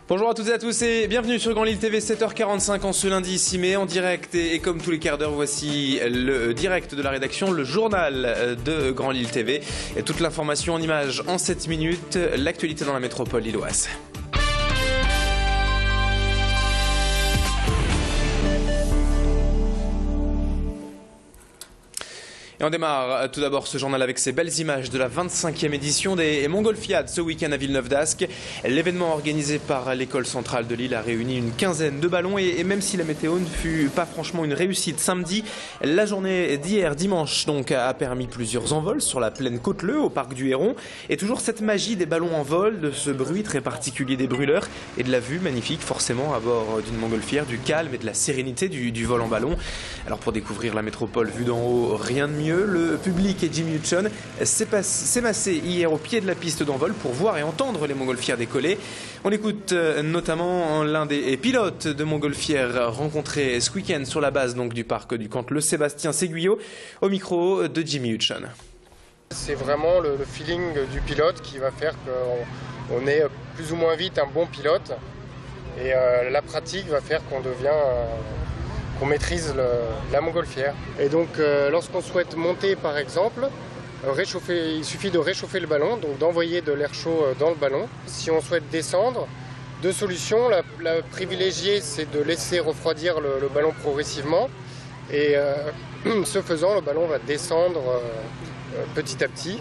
Bonjour à toutes et à tous et bienvenue sur Grand Lille TV, 7h45 en ce lundi 6 mai en direct et comme tous les quarts d'heure, voici le direct de la rédaction, le journal de Grand Lille TV. Et toute l'information en images en 7 minutes, l'actualité dans la métropole lilloise. Et on démarre tout d'abord ce journal avec ces belles images de la 25e édition des Montgolfiades ce week-end à Villeneuve d'Ascq. L'événement organisé par l'école centrale de Lille a réuni une quinzaine de ballons et même si la météo ne fut pas franchement une réussite samedi, la journée d'hier dimanche donc a permis plusieurs envols sur la plaine Côteleu au parc du Héron. Et toujours cette magie des ballons en vol, de ce bruit très particulier des brûleurs et de la vue magnifique forcément à bord d'une montgolfière, du calme et de la sérénité du vol en ballon. Alors pour découvrir la métropole vue d'en haut, rien de mieux. Le public et Jimmy Hutchon s'est massé hier au pied de la piste d'envol pour voir et entendre les montgolfières décoller. On écoute notamment l'un des pilotes de montgolfières rencontrés ce week-end sur la base donc, du parc du Canteleu, Sébastien Seguillot, au micro de Jimmy Hutchon. C'est vraiment le feeling du pilote qui va faire qu'on est plus ou moins vite un bon pilote et la pratique va faire qu'on maîtrise la montgolfière. Et donc lorsqu'on souhaite monter par exemple, il suffit de réchauffer le ballon, donc d'envoyer de l'air chaud dans le ballon. Si on souhaite descendre, deux solutions. La privilégiée, c'est de laisser refroidir le ballon progressivement. Et ce faisant, le ballon va descendre petit à petit.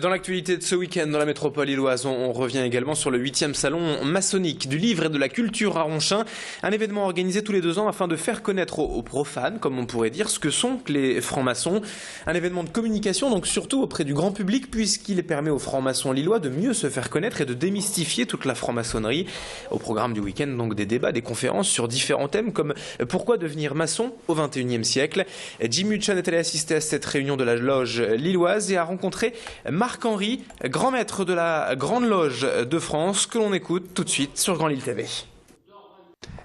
Dans l'actualité de ce week-end dans la métropole lilloise, on revient également sur le 8e salon maçonnique du livre et de la culture à Ronchin. Un événement organisé tous les 2 ans afin de faire connaître aux profanes, comme on pourrait dire, ce que sont les francs-maçons. Un événement de communication, donc surtout auprès du grand public, puisqu'il permet aux francs-maçons lillois de mieux se faire connaître et de démystifier toute la franc-maçonnerie. Au programme du week-end, donc des débats, des conférences sur différents thèmes comme pourquoi devenir maçon au XXIe siècle. Jimmy Hutchon est allé assister à cette réunion de la loge lilloise et a rencontré Marc-Henri, grand maître de la Grande Loge de France, que l'on écoute tout de suite sur Grand Lille TV.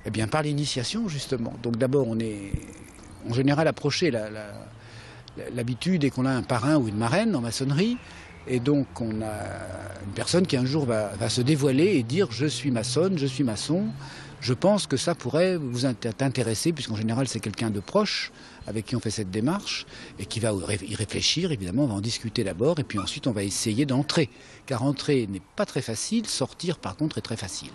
Eh bien, par l'initiation, justement. Donc d'abord, on est en général approché l'habitude et qu'on a un parrain ou une marraine en maçonnerie. Et donc, on a une personne qui un jour va se dévoiler et dire « je suis maçonne, je suis maçon ». Je pense que ça pourrait vous intéresser, puisqu'en général, c'est quelqu'un de proche avec qui on fait cette démarche et qui va y réfléchir. Évidemment, on va en discuter d'abord et puis ensuite, on va essayer d'entrer. Car entrer n'est pas très facile, sortir, par contre, est très facile.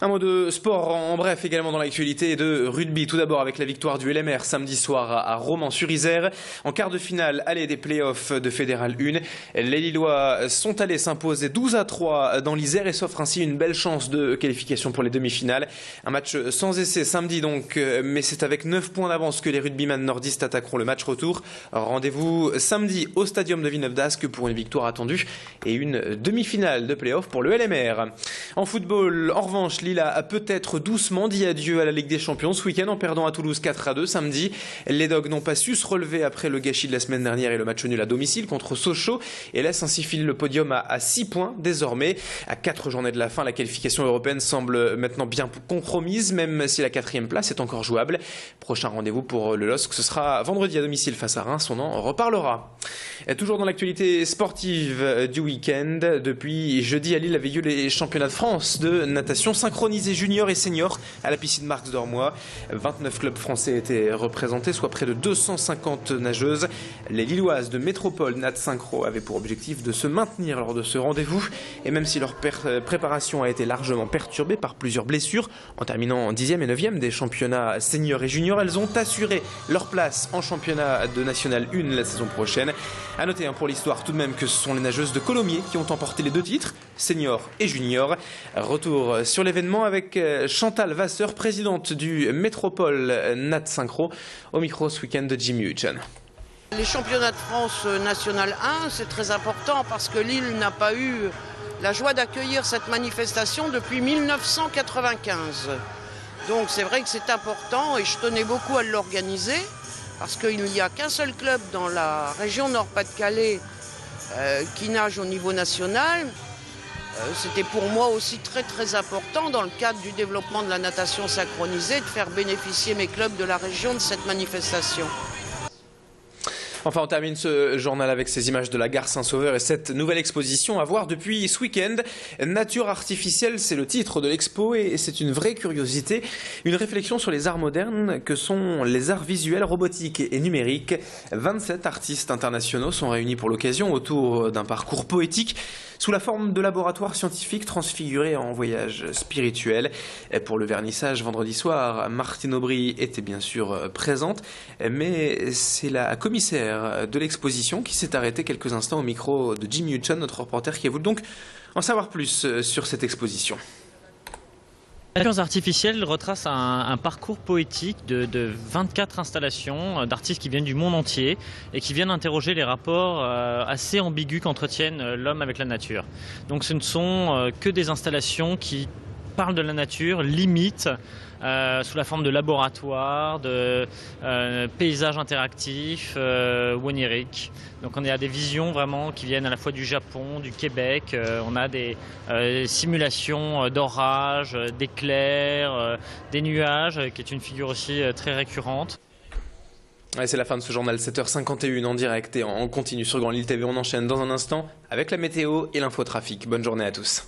Un mot de sport en bref également dans l'actualité et de rugby. Tout d'abord avec la victoire du LMR samedi soir à Romans-sur-Isère. En quart de finale, aller des playoffs de Fédéral 1. Les Lillois sont allés s'imposer 12-3 dans l'Isère et s'offrent ainsi une belle chance de qualification pour les demi-finales. Un match sans essai samedi donc, mais c'est avec 9 points d'avance que les rugbyman nordistes attaqueront le match retour. Rendez-vous samedi au stadium de Villeneuve d'Ascq pour une victoire attendue et une demi-finale de playoffs pour le LMR. En football, en revanche, Lille a peut-être doucement dit adieu à la Ligue des Champions ce week-end en perdant à Toulouse 4-2 samedi. Les Dogs n'ont pas su se relever après le gâchis de la semaine dernière et le match nul à domicile contre Sochaux et laissent ainsi filer le podium à 6 points désormais. À 4 journées de la fin, la qualification européenne semble maintenant bien compromise, même si la 4e place est encore jouable. Prochain rendez-vous pour le LOSC, ce sera vendredi à domicile face à Reims, on en reparlera. Et toujours dans l'actualité sportive du week-end, depuis jeudi à Lille avait lieu les championnats de France de natation synchronisée junior et senior à la piscine Marx d'Ormois. 29 clubs français étaient représentés, soit près de 250 nageuses. Les Lilloises de Métropole Nat Synchro avaient pour objectif de se maintenir lors de ce rendez-vous. Et même si leur préparation a été largement perturbée par plusieurs blessures, en terminant en 10e et 9e des championnats senior et junior, elles ont assuré leur place en championnat de National 1 la saison prochaine. A noter pour l'histoire tout de même que ce sont les nageuses de Colomiers qui ont emporté les 2 titres, senior et junior. Retour sur l'événement avec Chantal Vasseur, présidente du Métropole Nat Synchro, au micro ce week-end de Jimmy Hutchon. Les championnats de France National 1, c'est très important parce que Lille n'a pas eu la joie d'accueillir cette manifestation depuis 1995. Donc c'est vrai que c'est important et je tenais beaucoup à l'organiser parce qu'il n'y a qu'un seul club dans la région Nord-Pas-de-Calais qui nage au niveau national. C'était pour moi aussi très important dans le cadre du développement de la natation synchronisée de faire bénéficier mes clubs de la région de cette manifestation. Enfin, on termine ce journal avec ces images de la gare Saint-Sauveur et cette nouvelle exposition à voir depuis ce week-end. Nature artificielle, c'est le titre de l'expo et c'est une vraie curiosité. Une réflexion sur les arts modernes que sont les arts visuels, robotiques et numériques. 27 artistes internationaux sont réunis pour l'occasion autour d'un parcours poétique sous la forme de laboratoires scientifiques transfigurés en voyage spirituel. Et pour le vernissage vendredi soir, Martine Aubry était bien sûr présente, mais c'est la commissaire de l'exposition qui s'est arrêtée quelques instants au micro de Jim Hutchon, notre reporter, qui a voulu donc en savoir plus sur cette exposition. Natures artificielles retrace un parcours poétique de 24 installations d'artistes qui viennent du monde entier et qui viennent interroger les rapports assez ambigus qu'entretiennent l'homme avec la nature. Donc ce ne sont que des installations qui parlent de la nature, limite, sous la forme de laboratoires, de paysages interactifs ou oniriques. Donc on a des visions vraiment qui viennent à la fois du Japon, du Québec. On a des simulations d'orage, d'éclairs, des nuages, qui est une figure aussi très récurrente. Ouais, c'est la fin de ce journal, 7h51 en direct et en continu sur Grand Lille TV. On enchaîne dans un instant avec la météo et l'infotrafic. Bonne journée à tous.